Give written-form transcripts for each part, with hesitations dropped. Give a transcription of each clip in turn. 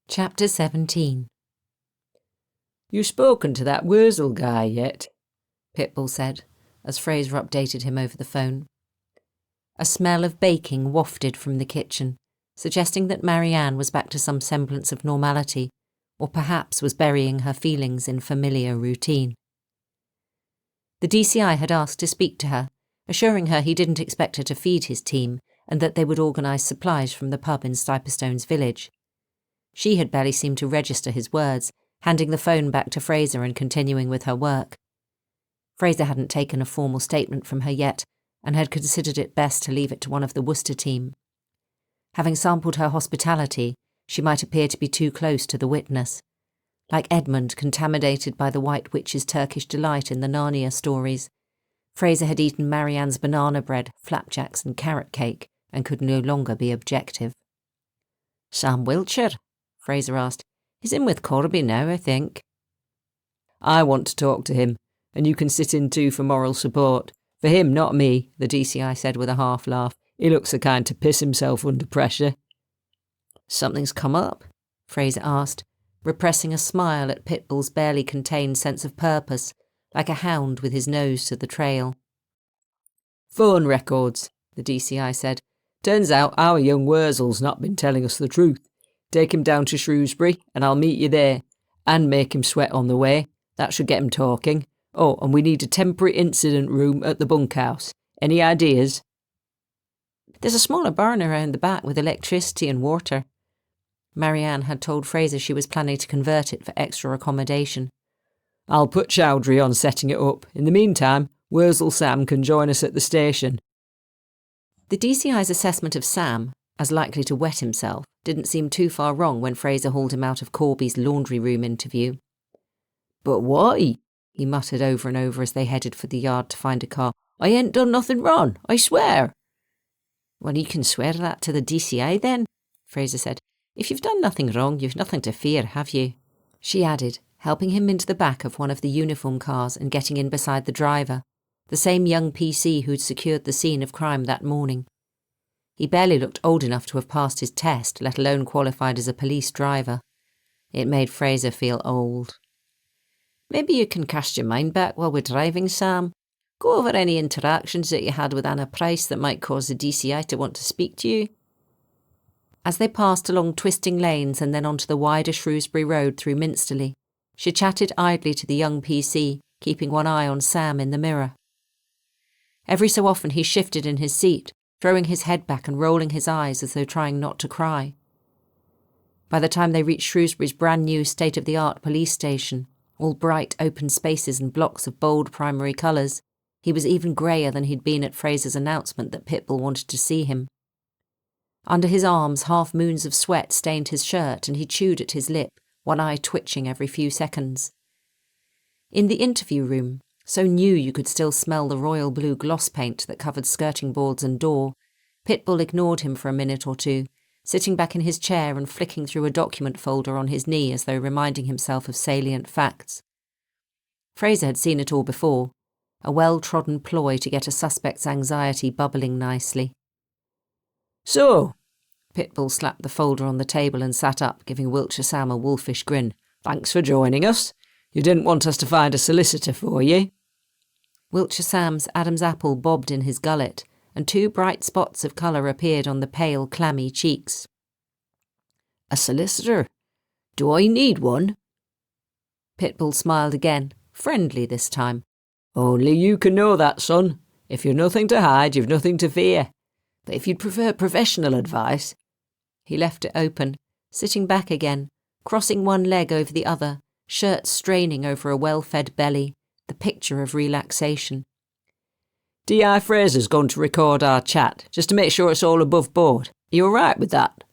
Chapter 17. "You spoken to that Wurzel guy yet?" Pitbull said, as Fraser updated him over the phone. A smell of baking wafted from the kitchen, suggesting that Marianne was back to some semblance of normality, or perhaps was burying her feelings in familiar routine. The DCI had asked to speak to her, assuring her he didn't expect her to feed his team and that they would organise supplies from the pub in Stiperstone's village. She had barely seemed to register his words, handing the phone back to Fraser and continuing with her work. Fraser hadn't taken a formal statement from her yet, and had considered it best to leave it to one of the Worcester team. Having sampled her hospitality, she might appear to be too close to the witness. Like Edmund, contaminated by the White Witch's Turkish delight in the Narnia stories, Fraser had eaten Marianne's banana bread, flapjacks and carrot cake, and could no longer be objective. "Sam Wiltshire?" Fraser asked. "He's in with Corby now, I think." "I want to talk to him, and you can sit in too for moral support. For him, not me," the DCI said with a half laugh. "He looks the kind to piss himself under pressure." "Something's come up?" Fraser asked, repressing a smile at Pitbull's barely contained sense of purpose, like a hound with his nose to the trail. "Phone records," the DCI said. "Turns out our young Wurzel's not been telling us the truth. Take him down to Shrewsbury, and I'll meet you there. And make him sweat on the way. That should get him talking. Oh, and we need a temporary incident room at the bunkhouse. Any ideas?" "There's a smaller barn around the back with electricity and water." Marianne had told Fraser she was planning to convert it for extra accommodation. "I'll put Chowdhury on setting it up. In the meantime, Wurzel Sam can join us at the station." The DCI's assessment of Sam, as likely to wet himself, didn't seem too far wrong when Fraser hauled him out of Corby's laundry room interview. "But why?" he muttered over and over as they headed for the yard to find a car. "I ain't done nothing wrong, I swear." "Well, you can swear that to the DCI then," Fraser said. "If you've done nothing wrong, you've nothing to fear, have you?" She added, helping him into the back of one of the uniform cars and getting in beside the driver, the same young PC who'd secured the scene of crime that morning. He barely looked old enough to have passed his test, let alone qualified as a police driver. It made Fraser feel old. "Maybe you can cast your mind back while we're driving, Sam. Go over any interactions that you had with Anna Price that might cause the DCI to want to speak to you." As they passed along twisting lanes and then onto the wider Shrewsbury Road through Minsterley, she chatted idly to the young PC, keeping one eye on Sam in the mirror. Every so often he shifted in his seat, throwing his head back and rolling his eyes as though trying not to cry. By the time they reached Shrewsbury's brand-new state-of-the-art police station, all bright open spaces and blocks of bold primary colours, he was even greyer than he'd been at Fraser's announcement that Pitbull wanted to see him. Under his arms, half-moons of sweat stained his shirt, and he chewed at his lip, one eye twitching every few seconds. In the interview room, so new you could still smell the royal blue gloss paint that covered skirting boards and door, Pitbull ignored him for a minute or two, sitting back in his chair and flicking through a document folder on his knee as though reminding himself of salient facts. Fraser had seen it all before, a well-trodden ploy to get a suspect's anxiety bubbling nicely. "So," Pitbull slapped the folder on the table and sat up, giving Wiltshire Sam a wolfish grin. "Thanks for joining us. You didn't want us to find a solicitor for you?" Wiltshire Sam's Adam's apple bobbed in his gullet, and two bright spots of colour appeared on the pale, clammy cheeks. "A solicitor? Do I need one?" Pitbull smiled again, friendly this time. "Only you can know that, son. If you've nothing to hide, you've nothing to fear. But if you'd prefer professional advice—" He left it open, sitting back again, crossing one leg over the other, shirt straining over a well-fed belly, the picture of relaxation. "D.I. Fraser's going to record our chat, just to make sure it's all above board. Are you all right with that?"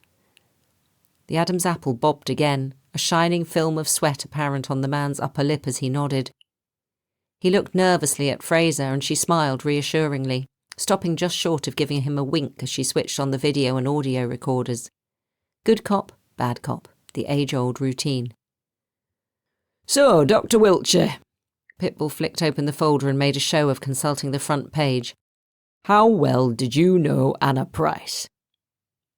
The Adam's apple bobbed again, a shining film of sweat apparent on the man's upper lip as he nodded. He looked nervously at Fraser and she smiled reassuringly, stopping just short of giving him a wink as she switched on the video and audio recorders. Good cop, bad cop, the age-old routine. "So, Dr. Wiltshire," Pitbull flicked open the folder and made a show of consulting the front page. "How well did you know Anna Price?"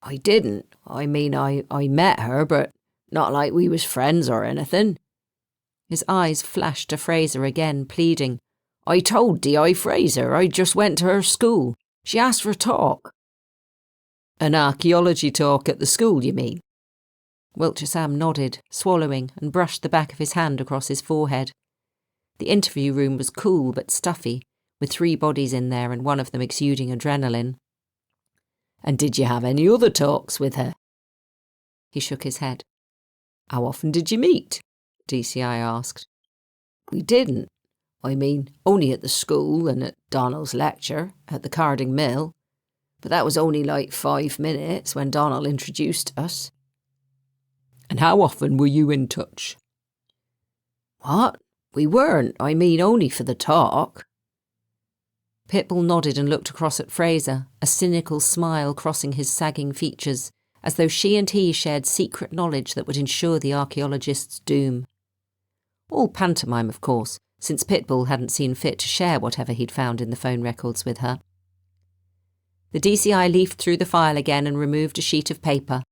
I didn't. I mean, I met her, but Not like we was friends or anything. His eyes flashed to Fraser again, pleading. I told Di Fraser I just went to her school. She asked for a talk. An archaeology talk at the school, you mean? Wiltshire Sam nodded, swallowing, and brushed the back of his hand across his forehead. The interview room was cool but stuffy, with 3 bodies in there and one of them exuding adrenaline. And did you have any other talks with her? He shook his head. How often did you meet? DCI asked. We didn't. I mean, only at the school and at Donald's lecture at the carding mill. But that was only like 5 minutes when Donald introduced us. And how often were you in touch? What? We weren't. I mean, only for the talk. Pitbull nodded and looked across at Fraser, a cynical smile crossing his sagging features, as though she and he shared secret knowledge that would ensure the archaeologist's doom. All pantomime, of course, since Pitbull hadn't seen fit to share whatever he'd found in the phone records with her. The DCI leafed through the file again and removed a sheet of paper.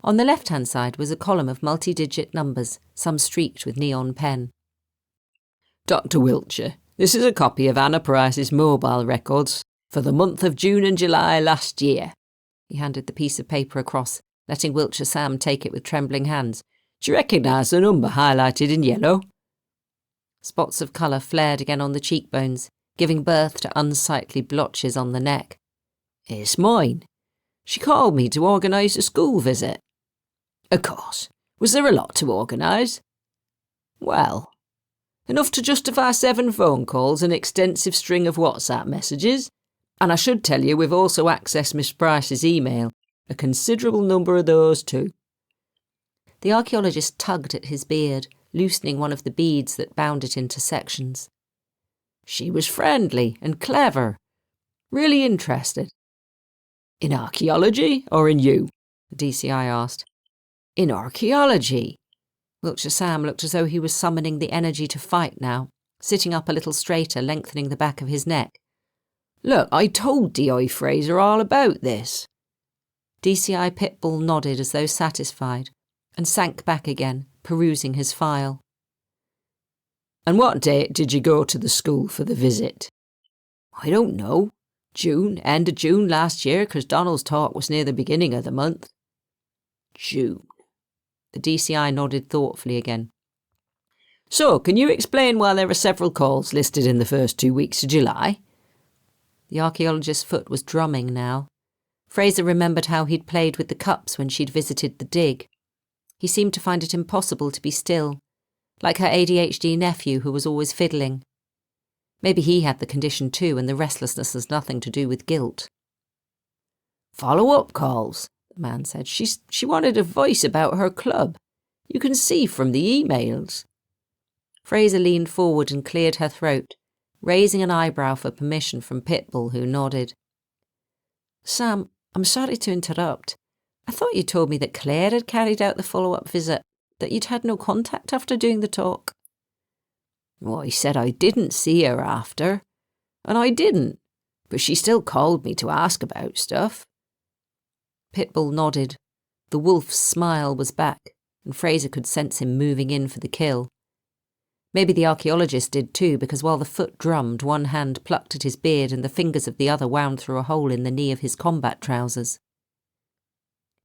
On the left-hand side was a column of multi-digit numbers, some streaked with neon pen. Dr. Wiltshire, this is a copy of Anna Price's mobile records for the month of June and July last year. He handed the piece of paper across, letting Wiltshire Sam take it with trembling hands. Do you recognise the number highlighted in yellow? Spots of colour flared again on the cheekbones, giving birth to unsightly blotches on the neck. It's mine. She called me to organise a school visit. Of course. Was there a lot to organise? Well, enough to justify 7 phone calls, an extensive string of WhatsApp messages, and I should tell you we've also accessed Miss Price's email, a considerable number of those too. The archaeologist tugged at his beard, loosening one of the beads that bound it into sections. She was friendly and clever, really interested. In archaeology or in you? The DCI asked. In archaeology. Wiltshire Sam looked as though he was summoning the energy to fight now, sitting up a little straighter, lengthening the back of his neck. Look, I told Di Fraser all about this. DCI Pitbull nodded as though satisfied, and sank back again, perusing his file. And what date did you go to the school for the visit? I don't know. June, end of June last year, 'cause Donald's talk was near the beginning of the month. June. The DCI nodded thoughtfully again. So, can you explain why there are several calls listed in the first 2 weeks of July? The archaeologist's foot was drumming now. Fraser remembered how he'd played with the cups when she'd visited the dig. He seemed to find it impossible to be still, like her ADHD nephew who was always fiddling. Maybe he had the condition too, and the restlessness has nothing to do with guilt. Follow-up calls, the man said. She wanted advice about her club. You can see from the emails. Fraser leaned forward and cleared her throat, raising an eyebrow for permission from Pitbull, who nodded. Sam, I'm sorry to interrupt. I thought you told me that Claire had carried out the follow-up visit, that you'd had no contact after doing the talk. Well, I said I didn't see her after, and I didn't, but she still called me to ask about stuff. Pitbull nodded. The wolf's smile was back, and Fraser could sense him moving in for the kill. Maybe the archaeologist did too, because while the foot drummed, one hand plucked at his beard and the fingers of the other wound through a hole in the knee of his combat trousers.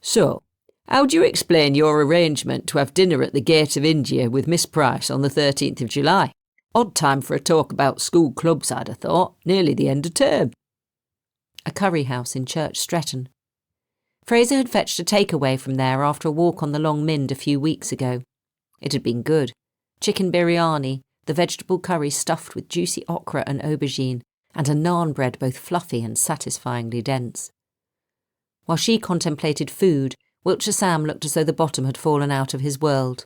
So, how do you explain your arrangement to have dinner at the Gate of India with Miss Price on the 13th of July? Odd time for a talk about school clubs, I'd have thought. Nearly the end of term. A curry house in Church Stretton. Fraser had fetched a takeaway from there after a walk on the Long Mynd a few weeks ago. It had been good. Chicken biryani, the vegetable curry stuffed with juicy okra and aubergine, and a naan bread both fluffy and satisfyingly dense. While she contemplated food, Wiltshire Sam looked as though the bottom had fallen out of his world.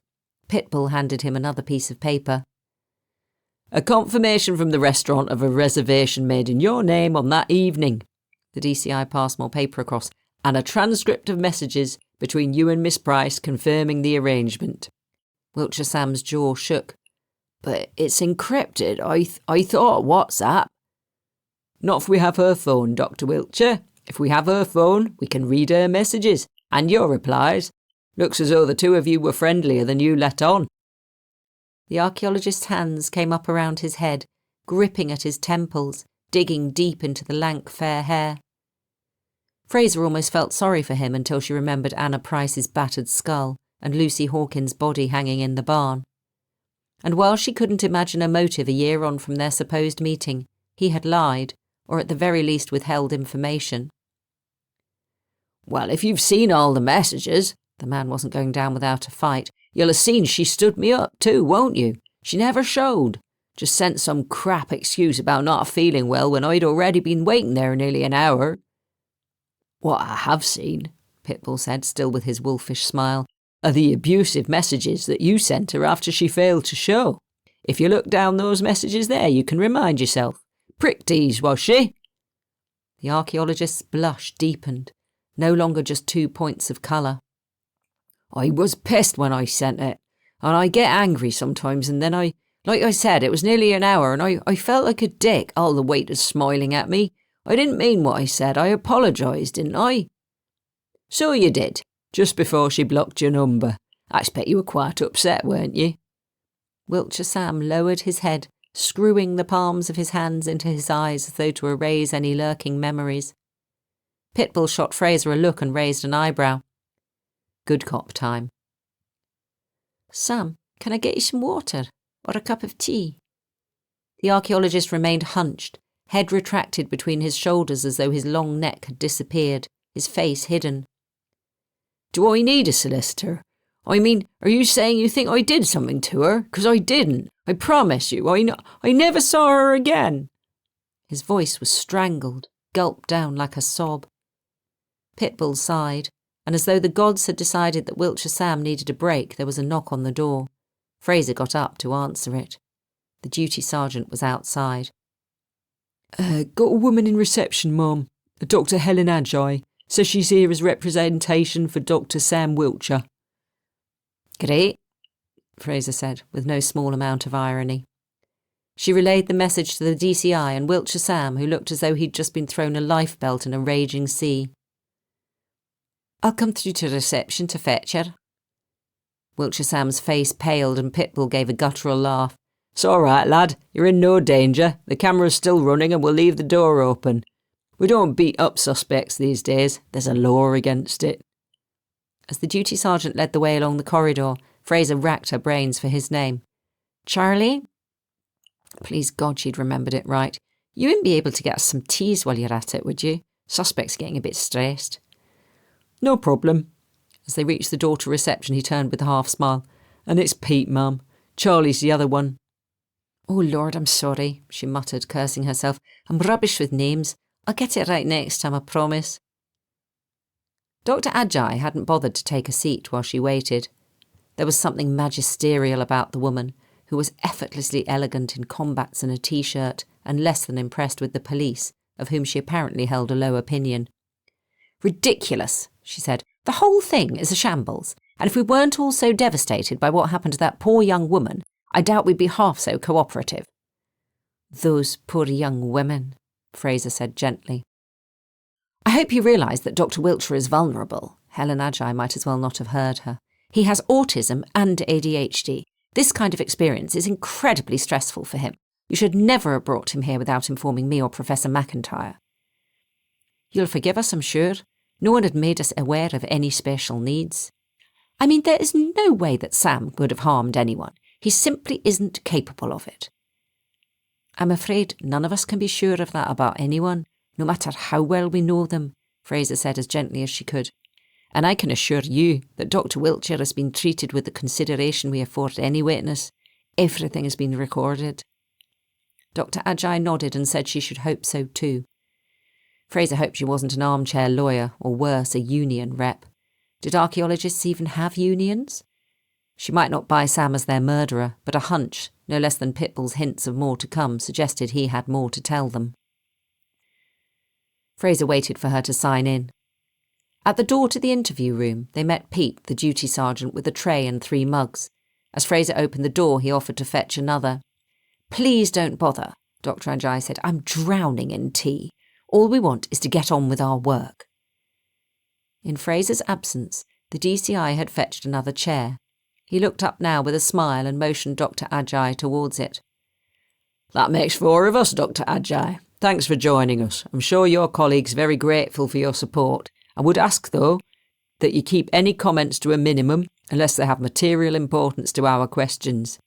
Pitbull handed him another piece of paper. A confirmation from the restaurant of a reservation made in your name on that evening. The DCI passed more paper across. And a transcript of messages between you and Miss Price confirming the arrangement. Wiltshire Sam's jaw shook. But it's encrypted. I thought WhatsApp. Not if we have her phone, Dr. Wiltshire. If we have her phone, we can read her messages and your replies. Looks as though the two of you were friendlier than you let on. The archaeologist's hands came up around his head, gripping at his temples, digging deep into the lank, fair hair. Fraser almost felt sorry for him until she remembered Anna Price's battered skull and Lucy Hawkins' body hanging in the barn. And while she couldn't imagine a motive a year on from their supposed meeting, he had lied, or at the very least withheld information. Well, if you've seen all the messages, the man wasn't going down without a fight, you'll have seen she stood me up too, won't you? She never showed. Just sent some crap excuse about not feeling well when I'd already been waiting there nearly an hour. What I have seen, Pitbull said, still with his wolfish smile, are the abusive messages that you sent her after she failed to show. If you look down those messages there, you can remind yourself. Prick tease, was she? The archaeologist's blush deepened, no longer just 2 points of colour. I was pissed when I sent it, and I get angry sometimes, and then like I said, it was nearly an hour, and I felt like a dick, all the waiters smiling at me. I didn't mean what I said, I apologised, didn't I? So you did, just before she blocked your number. I expect you were quite upset, weren't you? Wiltshire Sam lowered his head, screwing the palms of his hands into his eyes as though to erase any lurking memories. Pitbull shot Fraser a look and raised an eyebrow. Good cop time. Sam, can I get you some water? Or a cup of tea? The archaeologist remained hunched, head retracted between his shoulders as though his long neck had disappeared, his face hidden. Do I need a solicitor? I mean, are you saying you think I did something to her? 'Cause I didn't. I promise you, I never saw her again. His voice was strangled, gulped down like a sob. Pitbull sighed, and as though the gods had decided that Wiltshire Sam needed a break, there was a knock on the door. Fraser got up to answer it. The duty sergeant was outside. Got a woman in reception, Mum. Dr. Helen Agi. Says she's here as representation for Dr. Sam Wiltshire. Great, Fraser said, with no small amount of irony. She relayed the message to the DCI and Wiltshire Sam, who looked as though he'd just been thrown a lifebelt in a raging sea. I'll come through to reception to fetch her. Wiltshire Sam's face paled and Pitbull gave a guttural laugh. It's all right, lad. You're in no danger. The camera's still running and we'll leave the door open. We don't beat up suspects these days. There's a law against it. As the duty sergeant led the way along the corridor, Fraser racked her brains for his name. Charlie? Please God she'd remembered it right. You wouldn't be able to get us some teas while you're at it, would you? Suspect's getting a bit stressed. No problem. As they reached the door to reception, he turned with a half-smile. And it's Pete, Mum. Charlie's the other one. Oh, Lord, I'm sorry, she muttered, cursing herself. I'm rubbish with names. I'll get it right next time, I promise. Dr. Agi hadn't bothered to take a seat while she waited. There was something magisterial about the woman, who was effortlessly elegant in combats and a T-shirt, and less than impressed with the police, of whom she apparently held a low opinion. Ridiculous, she said. The whole thing is a shambles, and if we weren't all so devastated by what happened to that poor young woman, I doubt we'd be half so cooperative. Those poor young women, Fraser said gently. I hope you realise that Dr. Wiltshire is vulnerable. Helen Agi might as well not have heard her. He has autism and ADHD. This kind of experience is incredibly stressful for him. You should never have brought him here without informing me or Professor McIntyre. You'll forgive us, I'm sure. No one had made us aware of any special needs. I mean, there is no way that Sam would have harmed anyone. He simply isn't capable of it. I'm afraid none of us can be sure of that about anyone, no matter how well we know them, Fraser said as gently as she could. And I can assure you that Dr. Wiltshire has been treated with the consideration we afford any witness. Everything has been recorded. Dr. Agi nodded and said she should hope so too. Fraser hoped she wasn't an armchair lawyer, or worse, a union rep. Did archaeologists even have unions? She might not buy Sam as their murderer, but a hunch, no less than Pitbull's hints of more to come, suggested he had more to tell them. Fraser waited for her to sign in. At the door to the interview room, they met Pete, the duty sergeant, with a tray and 3 mugs. As Fraser opened the door, he offered to fetch another. Please don't bother, Dr. Agi said. I'm drowning in tea. All we want is to get on with our work. In Fraser's absence, The DCI had fetched another chair. He looked up now with a smile and motioned Dr. Ajay towards it. That makes 4 of us, Dr. Ajay. Thanks for joining us. I'm sure your colleague's very grateful for your support. I would ask, though, that you keep any comments to a minimum unless they have material importance to our questions.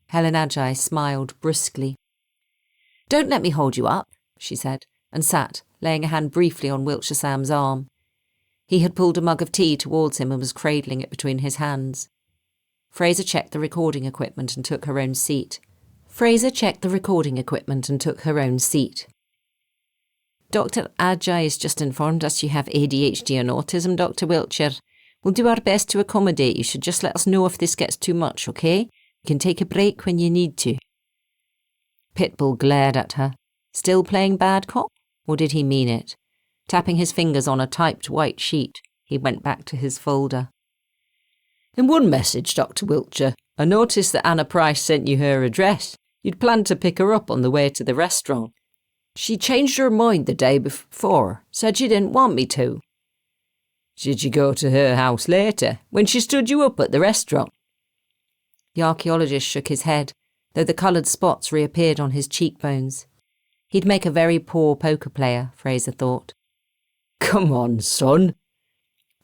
Helen Ajay smiled brusquely. Don't let me hold you up, she said, and sat, laying a hand briefly on Wiltshire Sam's arm. He had pulled a mug of tea towards him and was cradling it between his hands. Fraser checked the recording equipment and took her own seat. Dr. Ajay has just informed us you have ADHD and autism, Dr. Wiltshire. We'll do our best to accommodate you, so just let us know if this gets too much, okay? You can take a break when you need to. Pitbull glared at her. Still playing bad cop? Or did he mean it? Tapping his fingers on a typed white sheet, he went back to his folder. In one message, Dr. Wiltshire, I noticed that Anna Price sent you her address. You'd planned to pick her up on the way to the restaurant. She changed her mind the day before, said she didn't want me to. Did you go to her house later, when she stood you up at the restaurant? The archaeologist shook his head, though the coloured spots reappeared on his cheekbones. He'd make a very poor poker player, Fraser thought. Come on, son.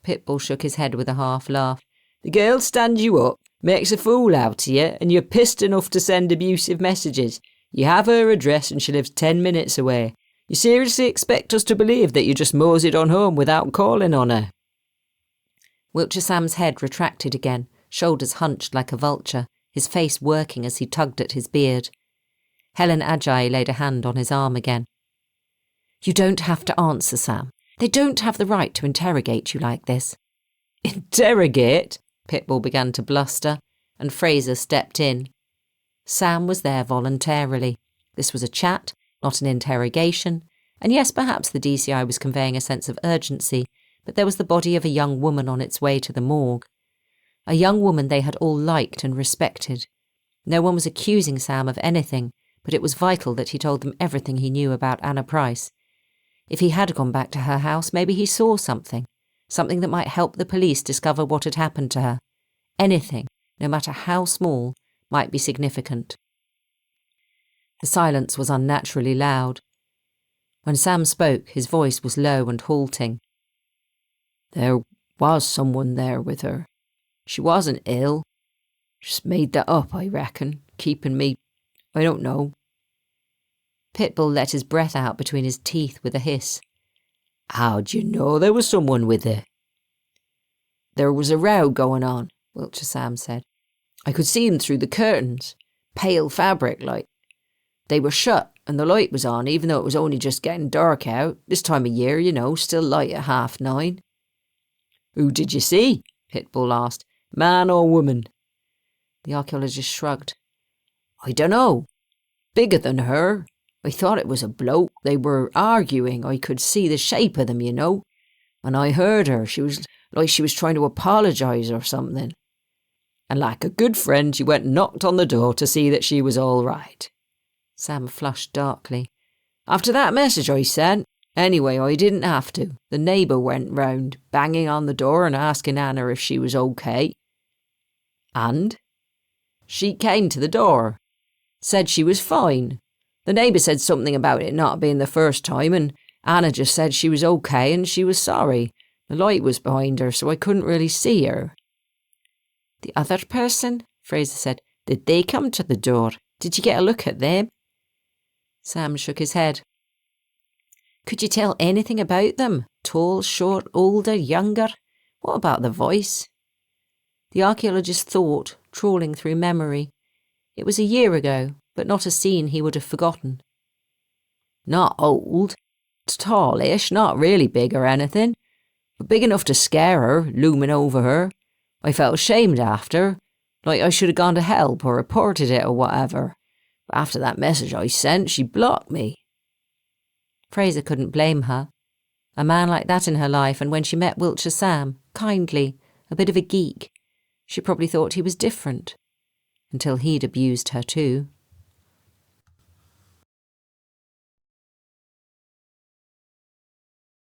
Pitbull shook his head with a half laugh. The girl stands you up, makes a fool out of you, and you're pissed enough to send abusive messages. You have her address and she lives 10 minutes away. You seriously expect us to believe that you just moseyed on home without calling on her? Wiltshire Sam's head retracted again, shoulders hunched like a vulture, his face working as he tugged at his beard. Helen Ajay laid a hand on his arm again. You don't have to answer, Sam. They don't have the right to interrogate you like this. Interrogate? Pitbull began to bluster, and Fraser stepped in. Sam was there voluntarily. This was a chat, not an interrogation, and yes, perhaps the DCI was conveying a sense of urgency, but there was the body of a young woman on its way to the morgue. A young woman they had all liked and respected. No one was accusing Sam of anything, but it was vital that he told them everything he knew about Anna Price. If he had gone back to her house, maybe he saw something that might help the police discover what had happened to her. Anything, no matter how small, might be significant. The silence was unnaturally loud. When Sam spoke, his voice was low and halting. There was someone there with her. She wasn't ill. Just made that up, I reckon, keeping me, I don't know. Pitbull let his breath out between his teeth with a hiss. How'd you know there was someone with her? There was a row going on, Wiltshire Sam said. I could see them through the curtains, pale fabric like. They were shut and the light was on, even though it was only just getting dark out. This time of year, you know, still light at 9:30. Who did you see? Pitbull asked. Man or woman? The archaeologist shrugged. I dunno. Bigger than her. I thought it was a bloke. They were arguing. I could see the shape of them, you know. And I heard her. She was like she was trying to apologise or something. And like a good friend, she went and knocked on the door to see that she was all right. Sam flushed darkly. After that message I sent. Anyway, I didn't have to. The neighbour went round, banging on the door and asking Anna if she was okay. And? She came to the door. Said she was fine. The neighbour said something about it not being the first time, and Anna just said she was okay and she was sorry. The light was behind her, so I couldn't really see her. The other person? Fraser said. Did they come to the door? Did you get a look at them? Sam shook his head. Could you tell anything about them? Tall, short, older, younger? What about the voice? The archaeologist thought, trawling through memory. It was a year ago, but not a scene he would have forgotten. Not old. Tallish, not really big or anything, but big enough to scare her, looming over her. I felt ashamed after, like I should have gone to help or reported it or whatever. But after that message I sent, she blocked me. Fraser couldn't blame her. A man like that in her life, and when she met Wiltshire Sam, kindly, a bit of a geek, she probably thought he was different. Until he'd abused her too.